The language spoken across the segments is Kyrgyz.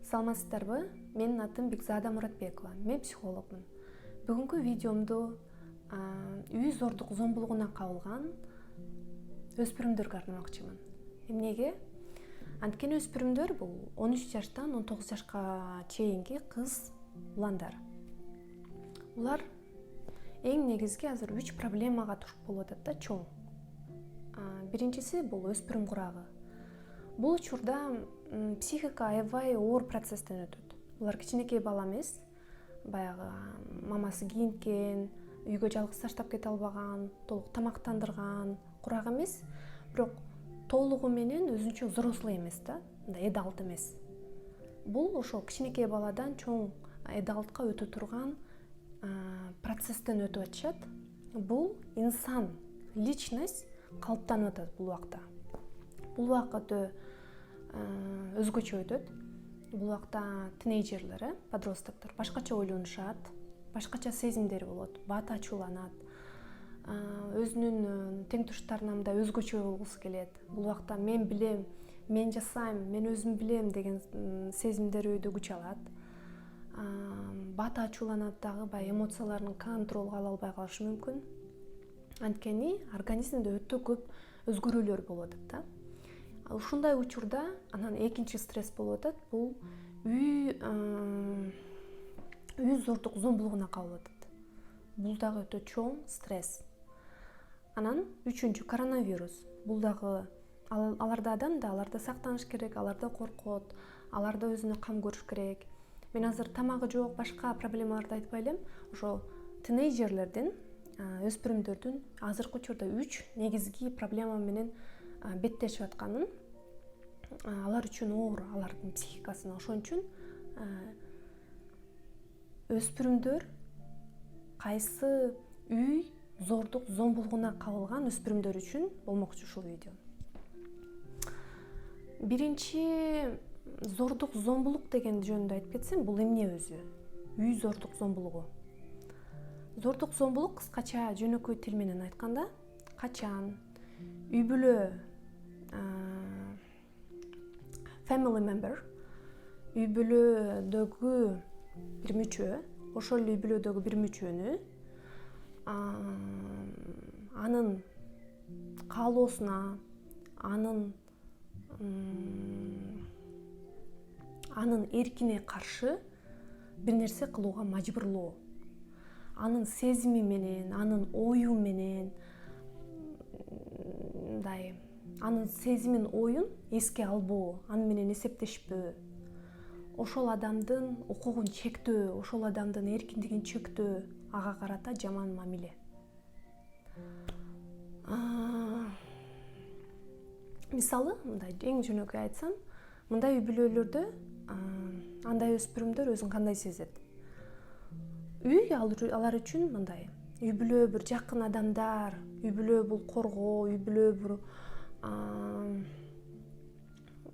Саламатсыздарбы? Менин атым Бекзада Муратбекова. Мен психологмун. Бүгүнкү видеомду үй зордук зомбулугуна кабылган өспүрүмдөргө арнамакчымын. Эмнеге? Анткени өспүрүмдөр бул 13 жаштан 19 жашка чейинки кыз уландар. Улар эң негизги азыр 3 проблемага туш болуп атат да, чоң. Биринчиси бул өспүрүм курагы. Бул учурда психика аябай оор процесстен өтөт. Булар кичинекей бала эмес, баягы мамасы кийинткен, үйгө жалгыз таштап кете албаган, толук тамактандырган курак эмес, бирок толугу менен өзүнчө взрослый эмес да, мындай эдалт эмес. Бул ошол кичинекей баладан чоң эдалтка өтө турган процесстен өтүп атышат. Бул инсан, личность калыптанып атат бул убакта. Бул убакыт өзгөчө өтөт. Бул убакта тинейджерлер, подростоктор башкача ойлонушат, башкача сезимдери болот, бат ачууланат, өзүнүн теңтуштарына мындай өзгөчө болгусу келет. Бул убакта мен билем, мен жасайм, мен өзүм билем деген сезимдер өйдө күч алат. Бат ачууланат дагы, баягы эмоцияларын контролго ала албай калышы мүмкүн. Анткени организмде өтө көп өзгөрүүлөр болуп атат да. Ушундай учурда анан экинчи стресс болуп атат. Бул үй зордук зомбулугуна кабылып атат. Бул дагы өтө чоң стресс. Анан үчүнчү коронавирус. Бул дагы аларда адам да, аларда сактаныш керек, аларда коркот, аларда өзүнө кам көрүш керек. Мен азыр тамагы жок, башка проблемаларды айтпай элем. Ошо тинейджерлердин, өспүрүмдөрдүн азыркы учурда 3 негизги проблема менен беттешип атканын, алар үчүн оор, алардын психикасына. Ошон үчүн өспүрүмдөр кайсы үй зордук зомбулугуна кабылган өспүрүмдөр үчүн болмокчу ушул видео. Биринчи зордук зомбулук деген жөнүндө айтып кетсем, бул эмне өзү? Үй зордук зомбулугу. Зордук зомбулук кыскача жөнөкөй тил менен айтканда, качан үй бүлө family member, үй бүлөдөгү бир мүчө, ошол үй бүлөдөгү бир мүчөнү анын каалоосуна, анын эркине каршы бир нерсе кылууга мажбурлоо. Анын сезими менен, анын ою менен, анын сезимин, оюн эске албоо, аны менен эсептешпөө, ошол адамдын укугун чектөө, ошол адамдын эркиндигин чектөө, ага карата жаман мамиле. Мисалы, мындай эң жөнөкөй айтсам, мындай үй бүлөлөрдө андай өспүрүмдөр өзүн кандай сезет? Үй алар үчүн мындай. Үй бүлө бир жакын адамдар, үй бүлө бул коргоо, үй бүлө бир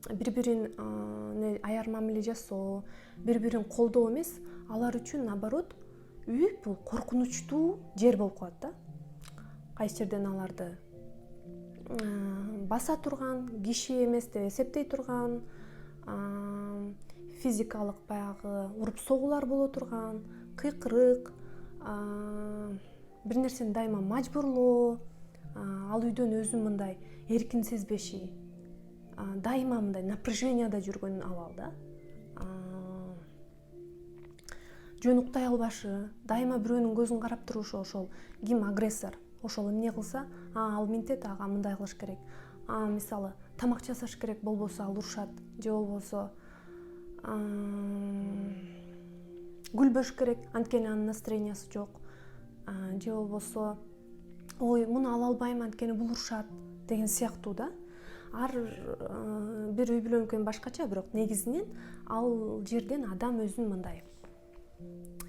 бири-бирин аяр мамиле жасоо, бири-бирин колдоо эмес, алар үчүн наоборот үй бул коркунучтуу жер болуп калат да. Кайсы жерден аларды баса турган, киши эмес деп эсептей турган, физикалык баягы уруп согуулар боло турган, кыйкырык, бир нерсени дайыма мажбурлоо, ал үйдөн өзүн мындай эркин сезбеши, дайыма мындай напряженияда жүргөн абал да. Жөн уктай албашы, дайыма бирөөнүн көзүн карап турушу, ошол ким агрессор, ошол эмне кылса, ал минтет, ага мындай кылыш керек. Мисалы, тамак жасаш керек, болбосо ал урушат, же болбосо күлбөш керек, анткени анын настроениясы жок, же болбосо ой, муну ала албайм, анткени бул урушат деген сыяктуу да. Ар бир үй бүлөнүкү башкача, бирок негизинен ал жерден адам өзүн мындай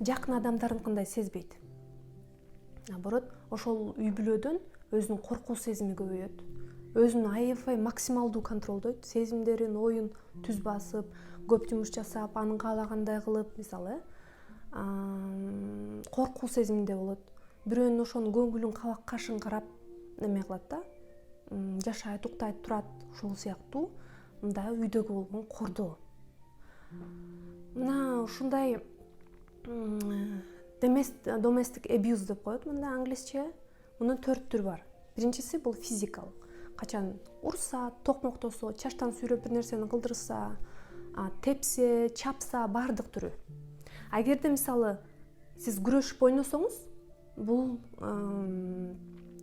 жакын адамдарыныкындай сезбейт. Наоборот, ошол үй бүлөдөн өзүнүн коркуу сезими көбөйөт. Өзүн аябай максималдуу контролдойт, сезимдерин, оюн түз басып, көп жумуш жасап, анын каалагандай кылып, мисалы, коркуу сезиминде болот. Бирөөнүн ошонун көңүлүн кабак кашын карап эме кылат да, жашайт, уктайт, турат, ошол сыяктуу мындай үйдөгү болгон кордоо. мына ушундай domestic abuse деп коет мында англисче. Мунун 4 түрү бар. Биринчиси бул физикалык. Качан урса, токмоктосо, чаштан сүйрөп бир нерсени кылдырса, тепсе, чапса, бардык түрү. Эгерде мисалы сиз күрөшүп ойносоңуз, бул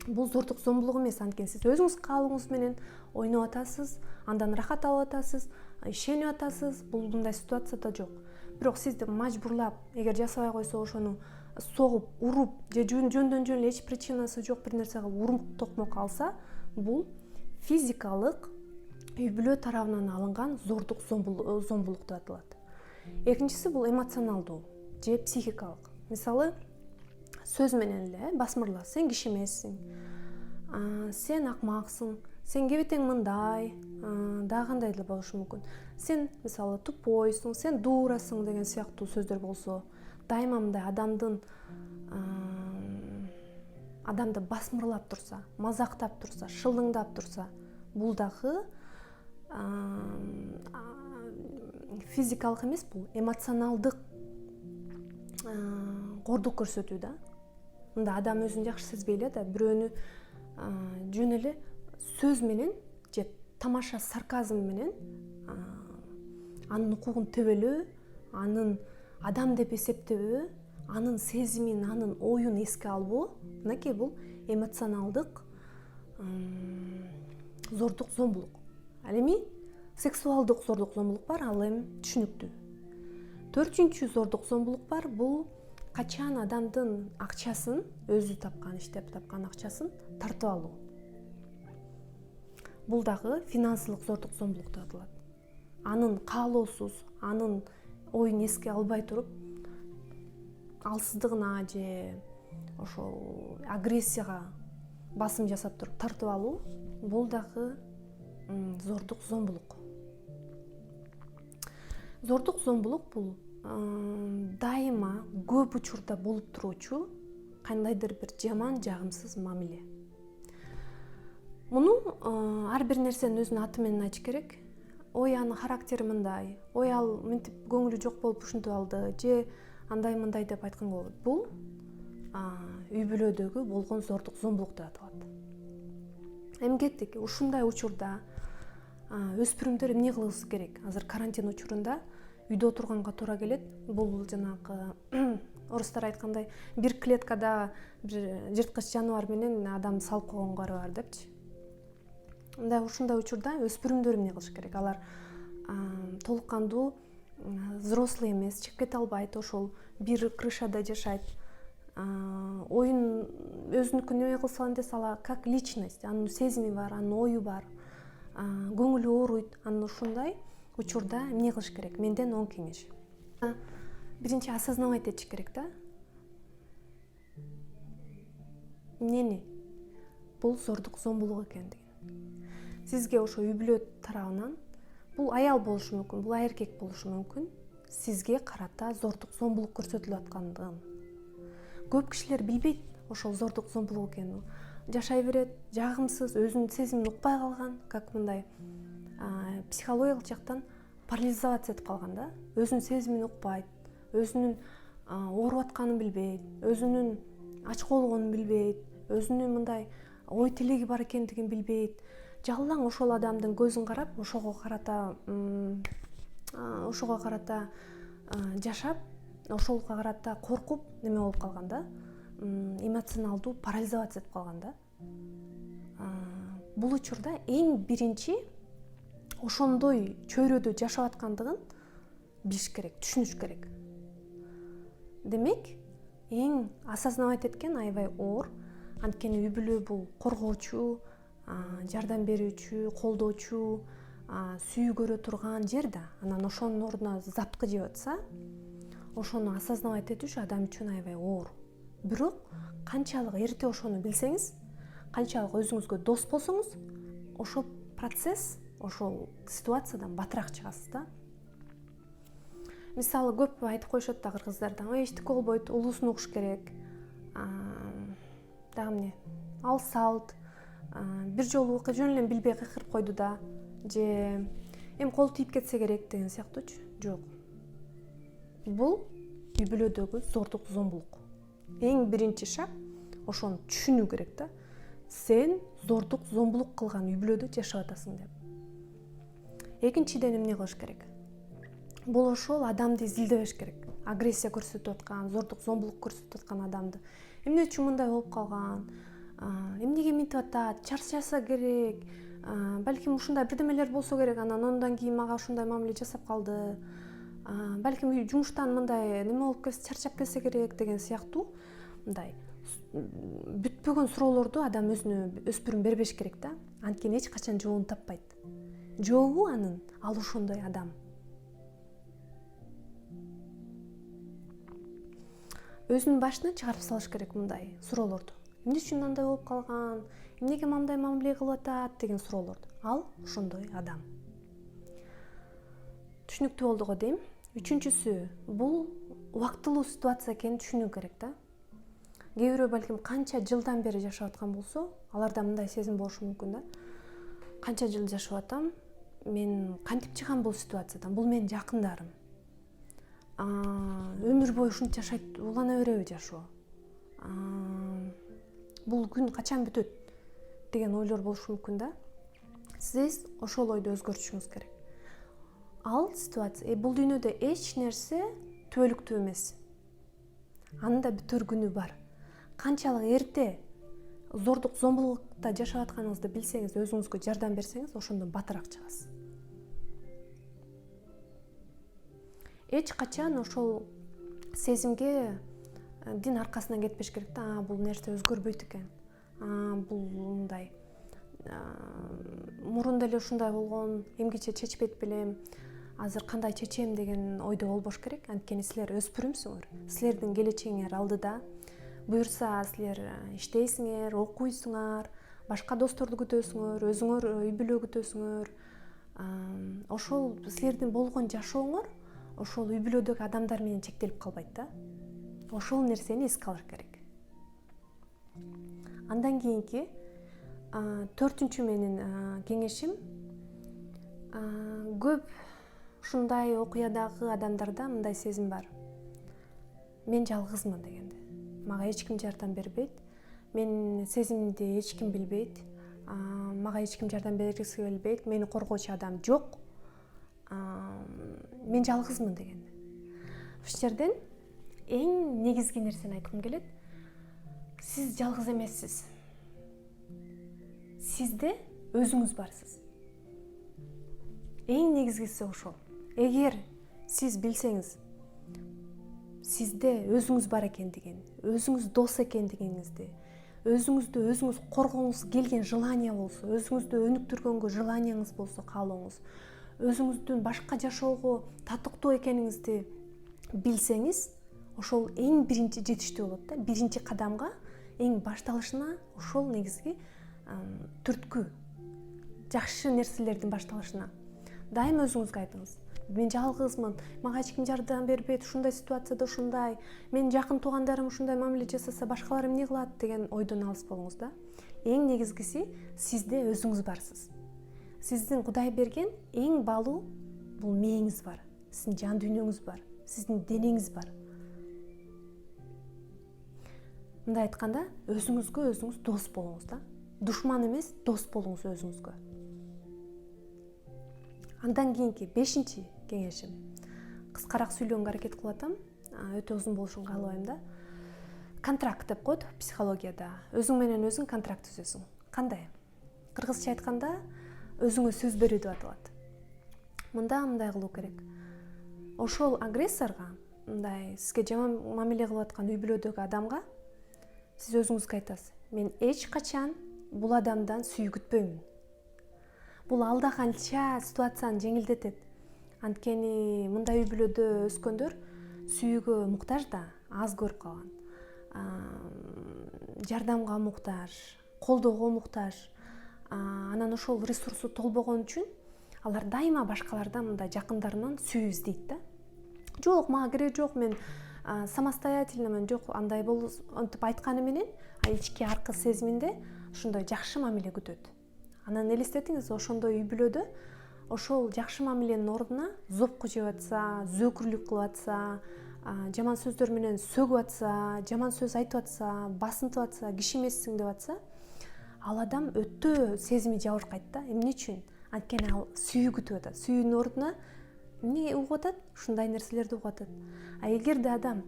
зордук зомбулук эмес, анткени сиз өзүңүз каалооңуз менен ойноп атасыз, андан рахат алып атасыз, ишенип атасыз. Бул мындай ситуацияда жок. Бирок сизди мажбурлап, эгер жасабай койсо ошону согуп, уруп, же жөндөн жөн эле эч причинасы жок бир нерсе кылып уруп токмок алса, бул физикалык үй бүлө тарабынан алынган зордук зомбулук деп аталат. Экинчиси бул эмоционалдуу же психикалык. Мисалы, сөз менен эле басмырла, сен киши эмессиң, сен акмаксың, сен кебетең мындай, дагы кандай эле болушу мүмкүн. Сен мисалы тупойсуң, сен дуурасың деген сыяктуу сөздөр болсо, дайыма мындай адамды басмырлап турса, мазактап турса, шылдыңдап турса, бул дагы физикалык эмес, бул эмоционалдык кордук көрсөтүү да. Мында адам өзүн жакшы сезбей эле да, бирөөнү жөн эле сөз менен же тамаша сарказм менен анын укугун төбөлөө, анын адам деп эсептебөө, анын сезимин, анын оюн эске албоо, мынакей бул эмоционалдык зордук зомбулук. Ал эми сексуалдык зордук зомбулук бар, ал эми түшүнүктүү. Төртүнчү зордук зомбулук бар, бул качан адамдын акчасын, өзү тапкан, иштеп тапкан акчасын тартып алуу. Бул дагы финансылык зордук зомбулук деп аталат. Анын каалоосуз, анын оюн эске албай туруп, алсыздыгына же ошол агрессияга басым жасап туруп тартып алуу, бул дагы зордук зомбулук. Зордук зомбулук бул дайыма көп учурда болуп туруучу кандайдыр бир жаман, жагымсыз мамиле. Муну ар бир нерсенин өзүнүн аты менен айтыш керек. Ой, анын характери мындай, ой, ал мынтип көңүлү жок болуп ушинтип алды, же андай мындай деп айтканга болот. Бул үй бүлөдөгү болгон зордук зомбулук деп аталат. Эми кеттик, ушундай учурда өспүрүмдөр эмне кылышы керек? Азыр карантин учурунда үйдө отурганга туура келет. Бул жанагы орустар айткандай, бир клеткада бир жырткыч жаныбар менен адам салып койгонгору бар депчи. Мындай ушундай учурда өспүрүмдөр эмне кылыш керек? Алар толук кандуу взрослый эмес, чыгып кете албайт, ошол бир крышада жашайт. Оюн өзүнүкүн эме кылса десе, ала как личность, анын сезими бар, анын ою бар, көңүлү ооруйт. Анын ушундай учурда эмне кылыш керек? Менден оң кеңеш. Биринчи осознавать этиш керек да. Эмнени? Бул зордук зомбулук экендигин. Сизге ошо үй бүлө тарабынан, бул аял болушу мүмкүн, бул эркек болушу мүмкүн, сизге карата зордук зомбулук көрсөтүлүп аткандыгын. Көп кишилер билбейт ошол зордук зомбулук экенин. Жашай берет, жагымсыз, өзүнүн сезимин укпай калган, как мындай психологиялык жактан парализация этип калган да. Өзүнүн сезимин укпайт, өзүнүн ооруп атканын билбейт, өзүнүн ачкоологонун билбейт, өзүнүн мындай ой тилеги бар экендигин билбейт. Жалаң ошол адамдын көзүн карап, ошого карата жашап, ошого карата коркуп неме болуп калган да, эмоционалдуу парализация этип калган да. Бул учурда эң биринчи ошондой чөйрөдө жашап аткандыгын билиш керек, түшүнүш керек. Демек, эң осознавать эткен аябай оор, анткени үй бүлө бул коргоочу, жардам берүүчү, колдоочу, сүйүү көрө турган жер да. Анан ошонун ордуна запкы жеп атса, ошону осознавать этиш адам үчүн аябай оор. Бирок канчалык эрте ошону билсеңиз, канчалык өзүңүзгө дос болсоңуз, ошол процесс, ошол ситуациядан батыраак чыгасыз да. Мисалы, көп айтып коюшат да кыргыздарда, эчтеке болбойт, улуусун угуш керек. Дагы эмне? Ал салт, бир жолу жөн эле билбей кыйкырып койду да, же эми кол тийип кетсе керек деген сыяктуучу. Жок. бул үй бүлөдөгү зордук зомбулук. Эң биринчи шаг ошону түшүнүү керек да. Сен зордук зомбулук кылган үй бүлөдө жашап атасың деп. Экинчиден эмне кылыш керек? Бул ошол адамды изилдебеш керек. Агрессия көрсөтүп аткан, зордук зомбулук көрсөтүп аткан адамды. Эмне үчүн мындай болуп калган? Эмнеге минтип атат? Чарчаса керек. Балким ушундай бирдемелер болсо керек, андан кийин мага ушундай мамиле жасап калды. Балким жумуштан мындай неме болуп келсе, чарчап келсе керек деген сыяктуу мындай бүтпөгөн суроолорду адам өзүнө өспүрүм бербеш керек да. Анткени эч качан жообун таппайт. Жообу анын ал ошондой адам. Өзүнүн башынан чыгарып салыш керек мындай суроолорду. Эмне үчүн мындай болуп калган? Эмнеге мындай мамиле кылып атат деген суроолорду. Ал ошондой адам. Түшүнүктүү болду го дейм. Үчүнчүсү, бул убактылуу ситуация экенин түшүнүү керек да. Кээ бирөө балким канча жылдан бери жашап аткан болсо, аларда мындай сезим болушу мүмкүн да. Канча жыл жашап атам, мен кантип чыгам бул ситуациядан? Бул менин жакындарым. Өмүр бою ушинтип жашайт, улана береби жашоо? Бул күн качан бүтөт деген ойлор болушу мүмкүн да. Сиз ошол ойду өзгөртүшүңүз керек. Ал ситуация, бул дүйнөдө эч нерсе түбөлүктүү эмес. Анын да бүтөр күнү бар. Канчалык эрте зордук зомбулукта жашап атканыңызды билсеңиз, өзүңүзгө жардам берсеңиз, ошондон батыраак чыгасыз. Эч качан ошол сезимге дин аркасынан кетпеш керек да. Бул нерсе өзгөрбөйт экен. Бул мындай мурунда эле ушундай болгон, эмгиче чечпейт белем. Азыр кандай чечем деген ойдо болбош керек. Анткени силер өспүрүмсүңөр. Силердин келечегиңер алдыда. Буюрса силер иштейсиңер, окуйсуңар, башка досторду күтөсүңөр, өзүңөр үй бүлө күтөсүңөр. Ошол силердин болгон жашооңор ошол үй бүлөдөгү адамдар менен чектелип калбайт да. Ошол нерсени эске алыш керек. Андан кийинки төртүнчү менин кеңешим, көп ушундай окуядагы адамдарда мындай сезим бар. Мен жалгызмын дегенде. Мага эч ким жардам бербейт. Мен сезимимди эч ким билбейт. Мага эч ким жардам бергиси келбейт. Мени коргоочу адам жок. Мен жалгызмын дегенде. Ушул жерден эң негизги нерсени айткым келет. Сиз жалгыз эмессиз. Сизде өзүңүз барсыз. Эң негизгиси ошол. Эгер сиз билсеңиз, сизде өзүңүз бар экендигин, өзүңүз дос экендигиңизди, өзүңүздү өзүңүз коргоңуз келген желание болсо, өзүңүздү өнүктүргөнгө желанияңыз болсо, каалооңуз, өзүңүздүн башка жашоого татыктуу экениңизди билсеңиз, ошол эң биринчи жетиштүү болот да. Биринчи кадамга, эң башталышына ошол негизги түрткү, жакшы нерселердин башталышына. Дайыма өзүңүзгө айтыңыз. Мен жалгызмын, мага эч ким жардам бербейт, ушундай ситуацияда ушундай, менин жакын туугандарым ушундай мамиле жасаса, башкалар эмне кылат деген ойдон алыс болуңуз да. Эң негизгиси сизде өзүңүз барсыз. Сиздин Кудай берген эң баалуу бул мээңиз бар, сиздин жан дүйнөңүз бар, сиздин денеңиз бар. Мындай айтканда, өзүңүзгө өзүңүз дос болуңуз да. Душман эмес, дос болуңуз өзүңүзгө. Андан кийинки 5-чи кеңешим. Кыскараак сүйлөгөнгө аракет кылып атам. Өтө узун болушун каалабайм да. Контракт деп коет психологияда. Өзүң менен өзүң контракт түзөсүң. Кандай? Кыргызча айтканда, өзүңө сөз берүү деп аталат. Мындай кылуу керек. Ошол агрессорго, мындай сизге жаман мамиле кылып аткан үй бүлөдөгү адамга сиз өзүңүзгө айтасыз. Мен эч качан бул адамдан сүйүү күтпөймүн. Бул алда канча ситуацияны жеңилдетет. Анткени мындай үй бүлөдө өскөндөр сүйүүгө муктаж да, аз көрүп калган. Жардамга муктаж, колдоого муктаж. Анан ошол ресурсу толбогон үчүн алар дайыма башкалардан, мындай жакындарынан сүйүү издейт да. Жок, мага кереги жок, мен самостоятельныймын, жок, андай болуп айтканы менен ички аркы сезиминде ушундай жакшы мамиле күтөт. Анан элестетиңиз, ошондой үй бүлөдө ошол жакшы мамиленин ордуна зопку жеп атса, зөөкүрлүк кылып атса, жаман сөздөр менен сөгүп атса, жаман сөз айтып атса, басынтып атса, киши эмессиң деп атса, ал адам өтө сезими жабыркайт да. Эмне үчүн? Анткени ал сүйүү күтүп атат. Сүйүүнүн ордуна эмне угуп атат? Ушундай нерселерди угуп атат. А эгерде адам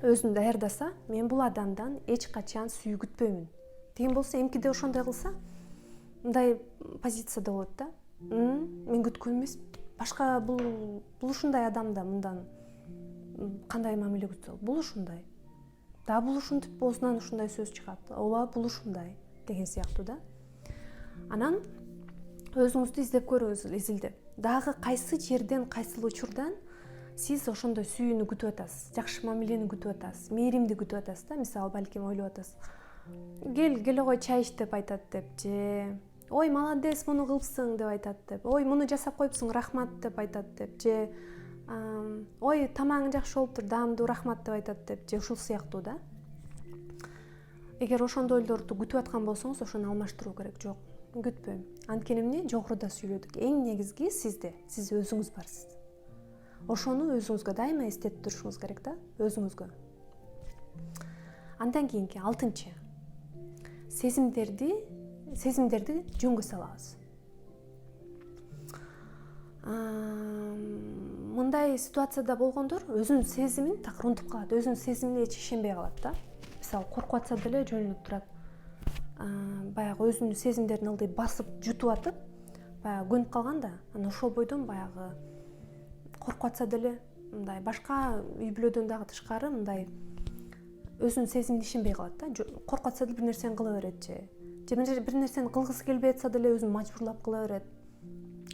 өзүн даярдаса, мен бул адамдан эч качан сүйүү күтпөймүн деген болсо, эмкиде ошондой кылса, мындай позицияда болот да. Мен күткөн эмесмин. Башка бул ушундай адамда мындан кандай мамиле күтсө, бул ушундай. Да бул ушинтип оозунан ушундай сөз чыгат. Ооба, бул ушундай деген сыяктуу да. Анан өзүңүздү издеп көрүңүз, изилдеп. Дагы кайсы жерден, кайсыл учурдан сиз ошондой сүйүүнү күтүп атасыз, жакшы мамилени күтүп атасыз, мээримди күтүп атасыз да. Мисалы, балким ойлоп атасыз. Келе гой чай ич деп айтат деп, же ой, молодец, муну кылыпсың деп айтат деп, ой, муну жасап коюпсуң, рахмат деп айтат деп, же ой, тамагың жакшы болуптур, даамдуу, рахмат деп айтат деп, же ушул сыяктуу да. Эгер ошондойлорду күтүп аткан болсоңуз, ошону алмаштыруу керек. Жок, күтпөйм. Анткени эмне? Жогоруда сүйлөдүк. Эң негизги сизде, сиз өзүңүз барсыз. Ошону өзүңүзгө дайыма эстетип турушуңуз керек да, өзүңүзгө. Андан кийинки 6-чы. Сезимдерди жөнгө салабыз. Мындай ситуацияда болгондор өзүнүн сезимин такыр унутуп калат, өзүнүн сезимине эч ишенбей калат да. Мисалы, коркуп атса деле жөнүнүп турат. Баягы өзүнүн сезимдерин ылдый басып, жутуп атып, баягы көнүп калган да. Анан ошол бойдон баягы коркуп атса деле, мындай башка үй бүлөдөн дагы тышкары мындай өзүнүн сезимине ишенбей калат да. Коркуп атса деле бир нерсени кыла берет, же бир нерсени кылгысы келбей атса деле өзүн мажбурлап кыла берет.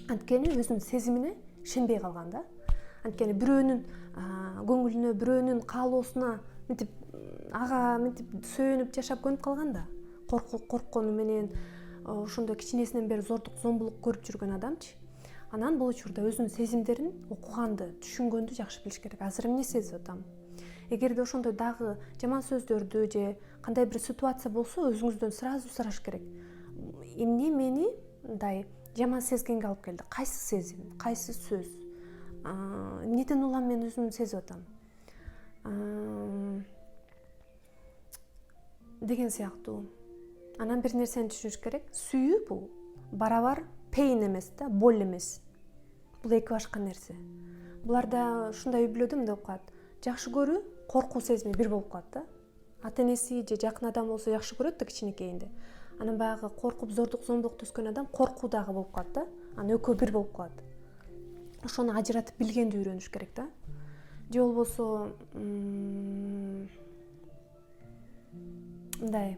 Анткени өзүнүн сезимине ишенбей калган да. Анткени бирөөнүн көңүлүнө, бирөөнүн каалоосуна мынтип сүйөнүп жашап көнүп калган да. Корккону менен ошондой кичинесинен бери зордук, зомбулук көрүп жүргөн адамчы. Анан бул учурда өзүнүн сезимдерин окуганды, түшүнгөндү жакшы билиш керек. Азыр эмне сезип атам? Эгерде ошондой дагы жаман сөздөрдү же кандай бир ситуация болсо, өзүңүздөн сразу сураш керек. Эмне мени мындай жаман сезгенге алып келди? Кайсы сезим, кайсы сөз? Эмнеден улам мен өзүмдү сезип атам? Деген сыяктуу. Анан бир нерсени түшүнүш керек. Сүйүү бул барабар пейн эмес да, боль эмес. Бул эки башка нерсе. Буларда ушундай үй бүлөдө мындай болуп калат. Жакшы көрүү, коркуу сезими бир болуп калат да. Ата-энеси же жакын адам болсо жакшы көрөт да кичинекейинде. Анан баягы коркуп, зордук, зомбулукта өскөн адам коркуу дагы болуп калат да. Анан экөө бир болуп калат. Ошону ажыратып билгенди үйрөнүш керек да. Же болбосо мындай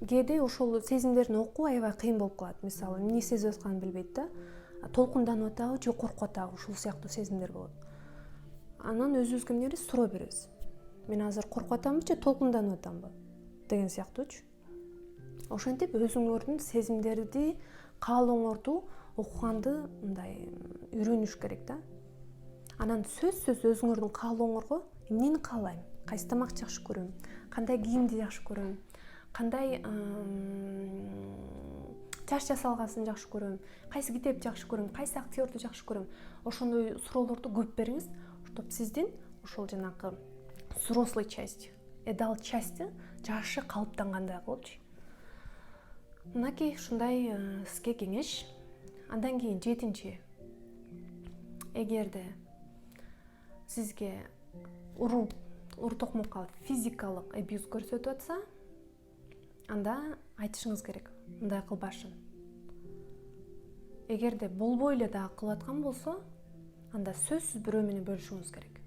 кээде ошол сезимдерин окуу аябай кыйын болуп калат. Мисалы, эмне сезип атканын билбейт да. Толкунданып атабы же коркуп атабы, ушул сыяктуу сезимдер болот. Анан өзүбүзгө эмне беребиз? Суроо беребиз. Мен азыр коркуп атамбы же толкунданып атамбы? Деген сыяктуучу. Ошентип өзүңөрдүн сезимдерди, каалооңорду окуганды мындай үйрөнүш керек да. Анан сөзсүз өзүңөрдүн каалооңорго эмнени каалайм? Кайсы тамакты жакшы көрөм? Кандай кийимди жакшы көрөм? Кандай чач жасалгасын жакшы көрөм? Кайсы китепти жакшы көрөм? Кайсы актёрду жакшы көрөм? Ошондой суроолорду көп бериңиз, чтобы сиздин ошол жанагы взрослый часть, эдал части жакшы калыптангандай болчу. Мынакей ушундай сизге кеңеш. Андан кийин 7-чи. Эгерде сизге ур-токмокко физикалык абьюз көрсөтүп атса, анда айтышыңыз керек, мындай кылбашын. Эгерде болбой эле дагы кылып аткан болсо, анда сөзсүз бирөө менен бөлүшүңүз керек.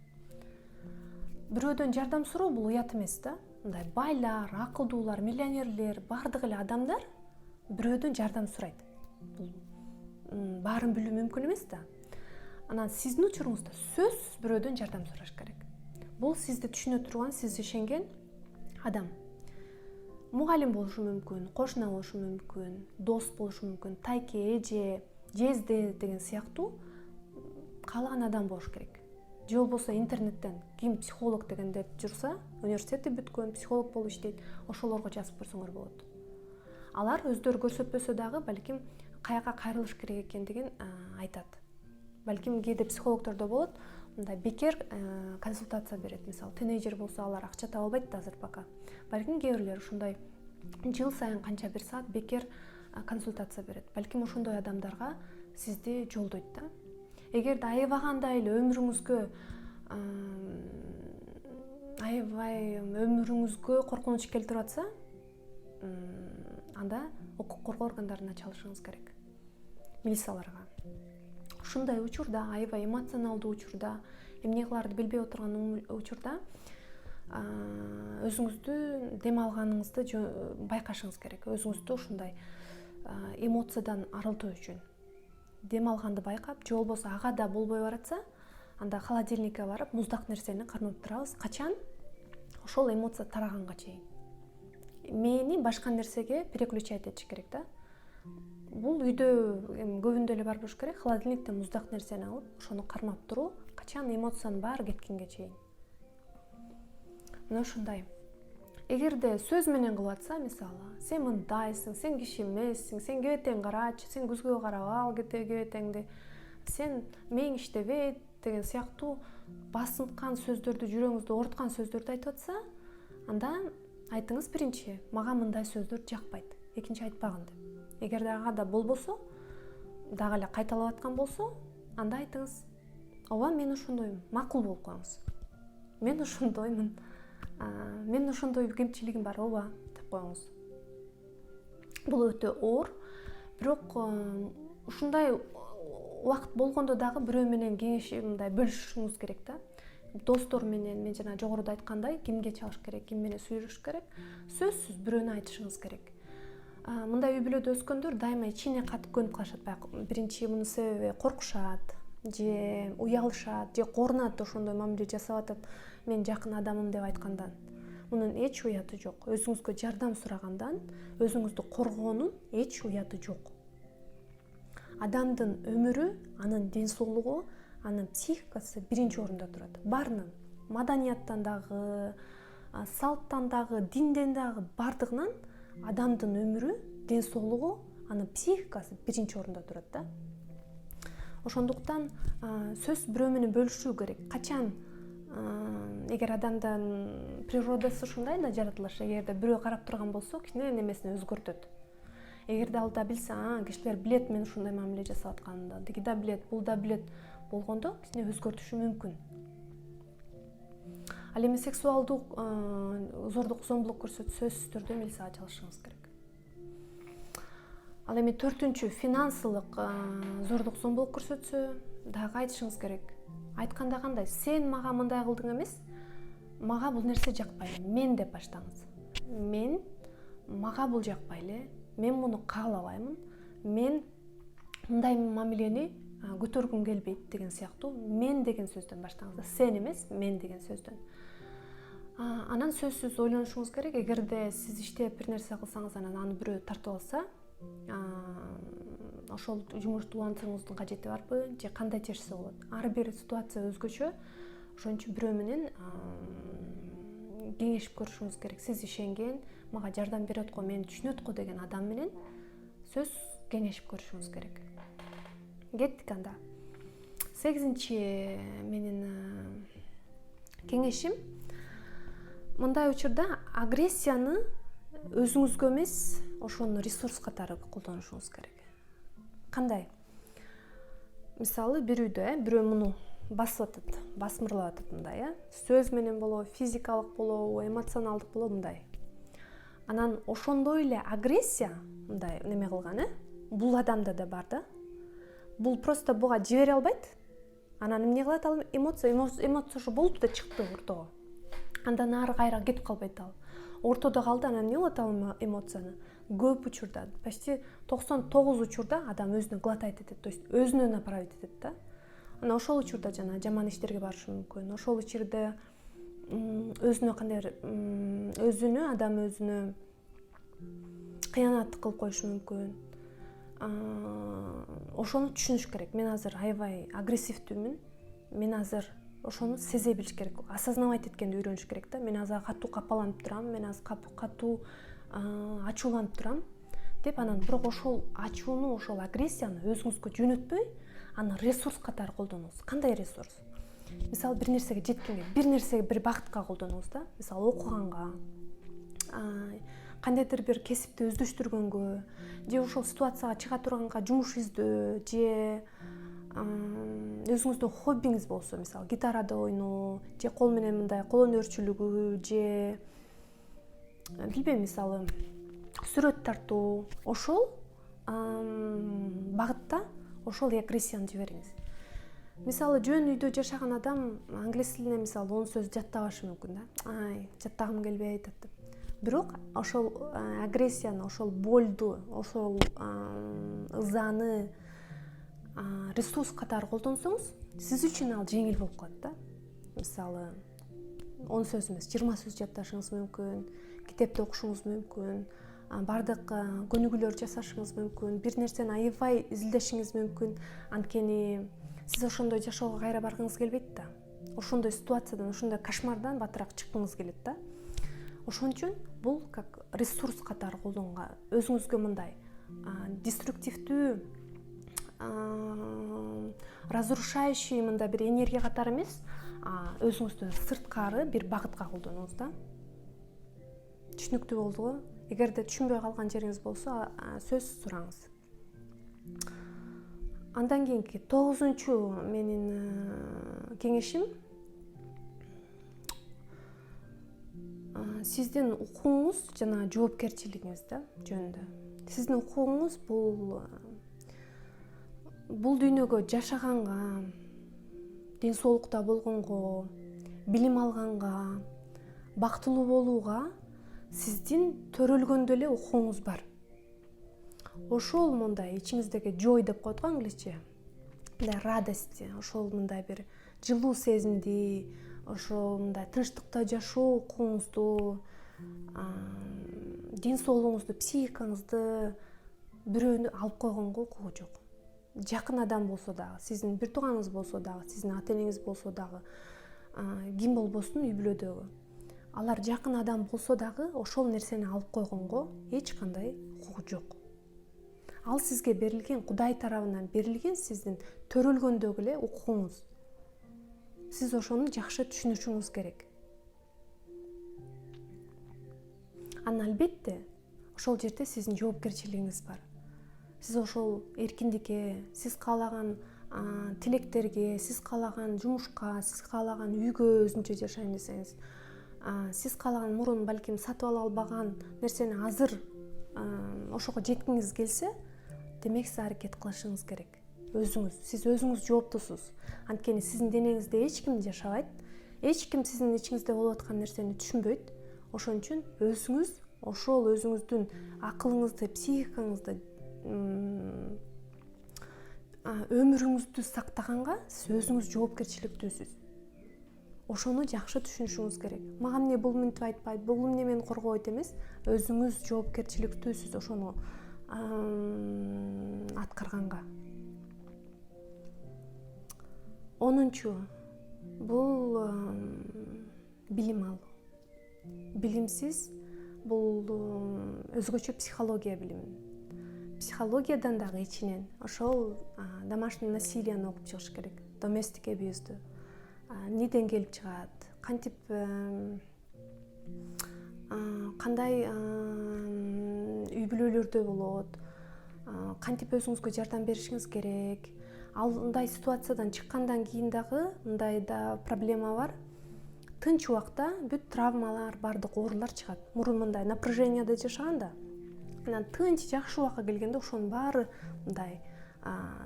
Бирөөдөн жардам суроо бул уят эмес да. Мындай байлар, акылдуулар, миллионерлер, бардык эле адамдар бирөөдөн жардам сурайт. Бул баарын билүү мүмкүн эмес да. Анан сиздин учуруңузда сөзсүз бирөөдөн жардам сураш керек. Бул сизди түшүнө турган, сиз ишенген адам. Мугалим болушу мүмкүн, кошуна болушу мүмкүн, дос болушу мүмкүн, тайке, эже, жезде деген сыяктуу каалаган адам болуш керек. Же болбосо интернеттен ким психолог деген деп жүрса, университетти бүткөн, психолог болуп иштейт, ошолорго жазып көрсөңөр болот. алар өздөрү көрсөтпөсө дагы балким каяка кайрылыш керек экендигин айтат. Балким кээде психологдордо болот, мындай бекер консультация берет. Мисалы, тинейджер болсо алар акча таба албайт да азыр пока. Балким кээ бирлер ушундай жыл сайын канча бир саат бекер консультация берет. Балким ошондой адамдарга сизди жолдойт да. Эгерде аябагандай эле өмүрүңүзгө коркунуч келтирип атса, анда укук коргоо органдарына чалышыңыз керек, милицияларга. Ушундай учурда, аябай эмоционалдуу учурда, эмне кылаарды билбей отурган учурда өзүңүздү дем алганыңызды байкашыңыз керек. Өзүңүздү ушундай эмоциядан арылтуу үчүн дем алганды байкап, же болбосо ага да болбой баратса, анда холодильникке барып муздак нерсени кармап турабыз. Качан? Ошол эмоция тараганга чейин. Мээни башка нерсеге переключать этиш керек да. Бул үйдө көбүндө эле бар болуш керек. Холодильниктен муздак нерсени алып, ошону кармап туруу, качан эмоциянын баары кеткенге чейин. Мына ушундай. Эгерде сөз менен кылып атса, мисалы, сен мындайсың, сен киши эмессиң, сен кебетең карачы, сен көзгө карап ал кебетеңди, сен мээң иштебейт деген сыяктуу басынткан сөздөрдү, жүрөгүңүздү оорткан сөздөрдү айтып атса, анда айтыңыз биринчи, мага мындай сөздөр жакпайт, экинчи айтпагын деп. Эгерде ага да болбосо, дагы эле кайталап аткан болсо, анда айтыңыз, ооба мен ошондоймун, макул болуп коюңуз. Мен ошондоймун. Мен ошондой кемчилигим бар, ооба деп коюңуз. Бул өтө оор, бирок ушундай убакыт болгондо дагы бирөө менен кеңеш мындай бөлүшүшүңүз керек да. Достор менен, мен жана жогоруда айткандай, кимге чалыш керек, ким менен сүйлөшүш керек, сөзсүз бирөөнө айтышыңыз керек. Мындай үй бүлөдө өскөндөр дайыма ичине катып көнүп калышат. Баягы биринчи мунун себеби коркушат, же уялышат, же корунат, ошондой мамиле жасап атат, мен жакын адамым деп айткандан. Мунун эч уяты жок. Өзүңүзгө жардам сурагандан өзүңүздү коргоонун эч уяты жок. Адамдын өмүрү, анын ден соолугу, анын психикасы биринчи орунда турат. Баарынан, маданияттан дагы, салттан дагы, динден дагы бардыгынан адамдын өмүрү, ден соолугу, анын психикасы биринчи орунда турат да. Ошондуктан сөз бирөө менен бөлүшүү керек. Качан эгер адамдын природасы ушундай да жаратылышы, эгерде бирөө карап турган болсо, кичине немесин өзгөртөт. Эгерде ал да билсе, кишилер билет мен ушундай мамиле жасап атканымды, тиги да билет, бул да билет болгондо кичине өзгөртүшү мүмкүн. Ал эми сексуалдуу зордук, зомбулук көрсөтсө, сөзсүз түрдө милицияга чалышыңыз керек. Ал эми төртүнчү, финансылык зордук, зомбулук көрсөтсө, дагы айтышыңыз керек. Айтканда кандай, сен мага мындай кылдың эмес, мага бул нерсе жакпай эле, мен деп баштаңыз. Мага бул жакпай эле, мен муну каалабаймын, мен мындай мамилени көтөргүм келбейт деген сыяктуу мен деген сөздөн баштаңыз. Сен эмес, мен деген сөздөн. Анан сөзсүз ойлонушуңуз керек. Эгерде сиз иштеп бир нерсе кылсаңыз, анан аны бирөө тартып алса, ошол жумушту улантууңуздун кажети барбы, же кандай чечсе болот. Ар бир ситуация өзгөчө. Ошон үчүн бирөө менен кеңешип көрүшүңүз керек. Сиз ишенген, мага жардам берет го, мени түшүнөт го деген адам менен сөз кеңешип көрүшүңүз керек. Кеттик анда. 8-чи менин кеңешим, мындай учурда агрессияны өзүңүзгө эмес, ошону ресурс катары колдонушуңуз керек. Кандай? Мисалы, бир үйдө бирөө муну басып атат, басмырлап атат мындай, сөз менен болобу, физикалык болобу, эмоционалдык болобу мындай. Анан ошондой эле агрессия мындай неме кылган, бул адамда да бар да. Бул просто буга жибере албайт. Анан эмне кылат ал эмоция ошо болуп да чыкты ортого. Андан ары кайра кетип калбайт ал. Ортодо калды, анан эмне кылат ал эмоцияны? Көп учурда, почти 99 учурда адам өзүнө глотать этет, то есть өзүнө направить этет да. Анан ошол учурда жана жаман иштерге барышы мүмкүн. Ошол учурда өзүнө кандайдыр адам өзүнө кыянат кылып коюшу мүмкүн. Ошону түшүнүш керек. Мен азыр аябай агрессивдүүмүн. Мен азыр ошону сезе билиш керек. Осознавать эткенди үйрөнүш керек да. Мен азыр катуу капаланып турам, мен азыр катуу ачууланып турам деп анан бирок ошол ачууну, ошол агрессияны өзүңүзгө жөнөтпөй, аны ресурс катары колдонуңуз. Кандай ресурс? Мисалы бир нерсеге жеткенге, бир нерсеге, бир багытка колдонуңуз да. Мисалы окуганга, кандайдыр бир кесипти өздөштүргөнгө, же ошол ситуацияга чыга турганга жумуш издөө, же өзүңүздүн хоббиңиз болсо, мисалы гитарада ойноо, же кол менен мындай кол өнөрчүлүгү, же билбейм, мисалы сүрөт тартуу, ошол багытта ошол агрессияны жибериңиз. Мисалы жөн үйдө жашаган адам англис тилине мисалы 10 сөз жаттабашы мүмкүн да. Жаттагым келбей атат деп. Бирок ошол агрессияны, ошол болду, ошол ызаны ресурс катары колдонсоңуз, сиз үчүн ал жеңил болуп калат да. Мисалы 10 сөз эмес, 20 сөз жатташыңыз мүмкүн, китепти окушуңуз мүмкүн, бардык көнүгүүлөр жасашыңыз мүмкүн, бир нерсени аябай изилдешиңиз мүмкүн. Анткени сиз ошондой жашоого кайра баргыңыз келбейт да. Ошондой ситуациядан, ошондой кошмардан батыраак чыккыңыз келет да. Ошон үчүн бул как ресурс катары колдонго, өзүңүзгө мындай деструктивдүү, разрушающий мындай бир энергия катары эмес, өзүңүздөн сырткары бир багытка колдонуңуз да. Түшүнүктүү болдуго? Эгерде түшүнбөй калган жериңиз болсо, сөз сураңыз. Андан кийинки 9-чу менин кеңешим, сиздин укугуңуз жана жоопкерчилигиңиз да жөнүндө. Сиздин укугуңуз бул дүйнөгө жашаганга, ден соолукта болгонго, билим алганга, бактылуу болууга сиздин төрөлгөндө эле укугуңуз бар. Ошол мындай ичиңиздеги joy деп коет го англисче, мындай радости, ошол мындай бир жылуу сезимди, ошол мындай тынчтыкта жашоо укугуңузду, ден соолугуңузду, психикаңызды бирөөнү алып койгонго укугу жок. Жакын адам болсо дагы, сиздин бир тууганыңыз болсо дагы, сиздин ата-энеңиз болсо дагы, ким болбосун үй бүлөдөгү, алар жакын адам болсо дагы ошол нерсени алып койгонго эч кандай укугу жок. Ал сизге берилген, Кудай тарабынан берилген сиздин төрөлгөндөгү эле укугуңуз. Сиз ошону жакшы түшүнүшүңүз керек. Анан албетте, ошол жерде сиздин жоопкерчилигиңиз бар. Сиз ошол эркиндикке, сиз каалаган тилектерге, сиз каалаган жумушка, сиз каалаган үйгө өзүнчө жашайм десеңиз, сиз каалаган мурун балким сатып ала албаган нерсени азыр ошого жеткиңиз келсе, демек сиз аракет кылышыңыз керек. Сиз өзүңүз жооптусуз. Анткени сиздин денеңизде эч ким жашабайт, эч ким сиздин ичиңизде болуп аткан нерсени түшүнбөйт. Ошон үчүн өзүңүз ошол өзүңүздүн акылыңызды, психикаңызды, өмүрүңүздү сактаганга сиз өзүңүз жоопкерчиликтүүсүз. Ошону жакшы түшүнүшүңүз керек. Мага эмне бул мынтип айтпайт, бул эмне мени коргобойт эмес, өзүңүз жоопкерчиликтүүсүз ошону аткарганга. 10-чу бул билим алуу. Билимсиз бул өзгөчө психология билими. Психологиядан дагы ичинен ошол домашний насилияны окуп чыгыш керек. Domestic abuse'ду. Неден келип чыгат, кантип, кандай үй бүлөлөрдө болот, кантип өзүңүзгө жардам беришиңиз керек. Ал мындай ситуациядан чыккандан кийин дагы мындай да проблема бар. Тынч убакта бүт травмалар, бардык оорулар чыгат. Мурун мындай напряженияда жашаганда, анан тынч жакшы убакка келгенде ошонун баары мындай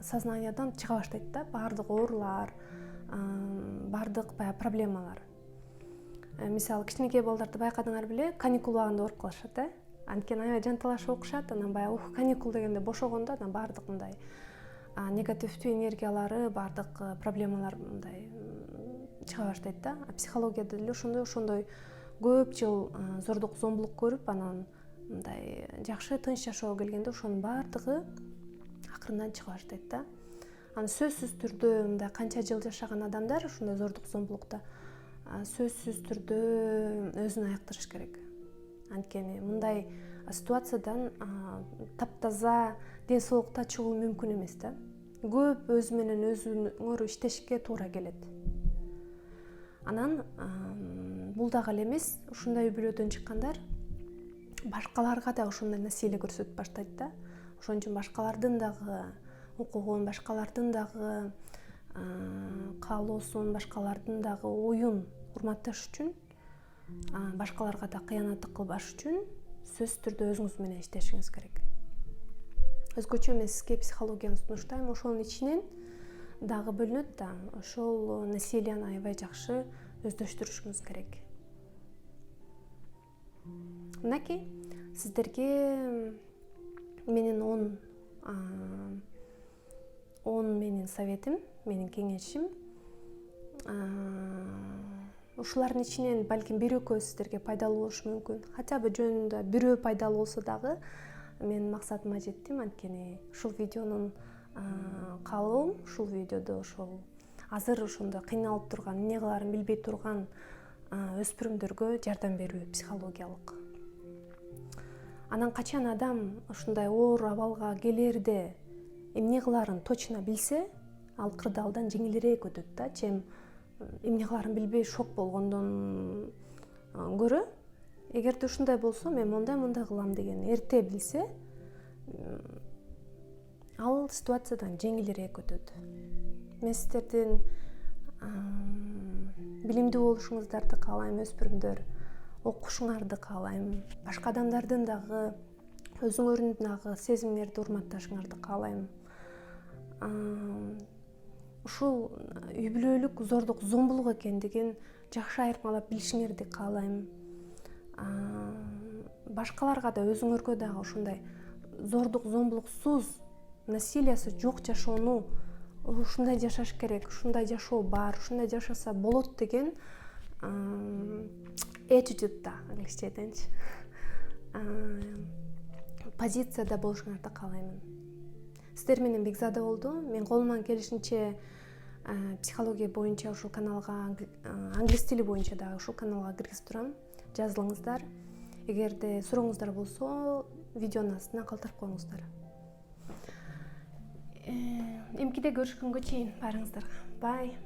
сознаниядан чыга баштайт да, бардык оорулар, бардык баягы проблемалар. Мисалы кичинекей балдарды байкадыңар беле, каникул убагында ооруп калышат, анткени аябай жанталашып окушат, анан баягы каникул дегенде бошогондо анан бардык мындай негативдүү энергиялары, бардык проблемалар мындай чыга баштайт да. Психологияда деле ошондой көп жыл зордук, зомбулук көрүп, анан мындай жакшы тынч жашоого келгенде ошонун бардыгы акырындан чыга баштайт да. Анан сөзсүз түрдө мындай канча жыл жашаган адамдар ушундай зордук, зомбулукта сөзсүз түрдө өзүн аяктырыш керек. Анткени мындай ситуациядан таптаза ден соолукта чыгуу мүмкүн эмес да. Көп өзү менен өзүңөр иштешке туура келет. Анан бул дагы эле эмес, ушундай үй бүлөдөн чыккандар башкаларга да ошондой насилие көрсөтүп баштайт да. Ошон үчүн башкалардын дагы укугун, башкалардын дагы каалоосун, башкалардын дагы оюн урматташ үчүн, башкаларга да кыянаттык кылбаш үчүн сөзсүз түрдө өзүңүз менен иштешиңиз керек. Өзгөчө мен сизге психологияны сунуштайм. Ошонун ичинен дагы бөлүнөт да, ошол насилияны аябай жакшы өздөштүрүшүңүз керек. Мынакей, сиздерге менин 10 менин советим, менин кеңешим. Ушулардын ичинен балким бир-экөө сиздерге пайдалуу болушу мүмкүн. Хотя бы жөнүндө бирөө пайдалуу болсо дагы мен максатыма жеттим. Анткени ушул видеонун каалоом, ушул видеодо ошол азыр ошондо кыйналып турган, эмне кылаарын билбей турган өспүрүмдөргө жардам берүү психологиялык. Анан качан адам ушундай оор абалга келэрде эмне кылаарын точно билсе, ал кырдаалдан жеңилирээк өтөт да, чем эмне кылаарын билбей шок болгондон көрө. Эгерде ушундай болсо, мен мындай кылам деген эрте билсе, ал ситуациядан жеңилирээк өтөт. Мен сиздердин билимдүү болушуңуздарды каалайм, өспүрүмдөр, окушуңарды каалайм. Башка адамдардын дагы өзүңөрдүн дагы сезимиңерди урматташыңарды каалайм. Ушул үй бүлөлүк зордук, зомбулук экендигин жакшы айырмалап билишиңерди каалайм. Башкаларга да өзүңөргө дагы ушундай зордук, зомбулуксуз, насилиясы жок жашоону ушундай жашаш керек, ушундай жашоо бар, ушундай жашаса болот деген attitude да, англисчеденчи, позицияда болушуңарды каалаймын. Сиздер менен Бекзада болду. Мен колуман келишинче психология боюнча ушул каналга, англис тили боюнча дагы ушул каналга киргизип турам. Жазылыңыздар. Эгерде сурооңуздар болсо, видеонун астына калтырып коюңуздар. Эмкиде көрүшкөнгө чейин барыңыздарга. Бай.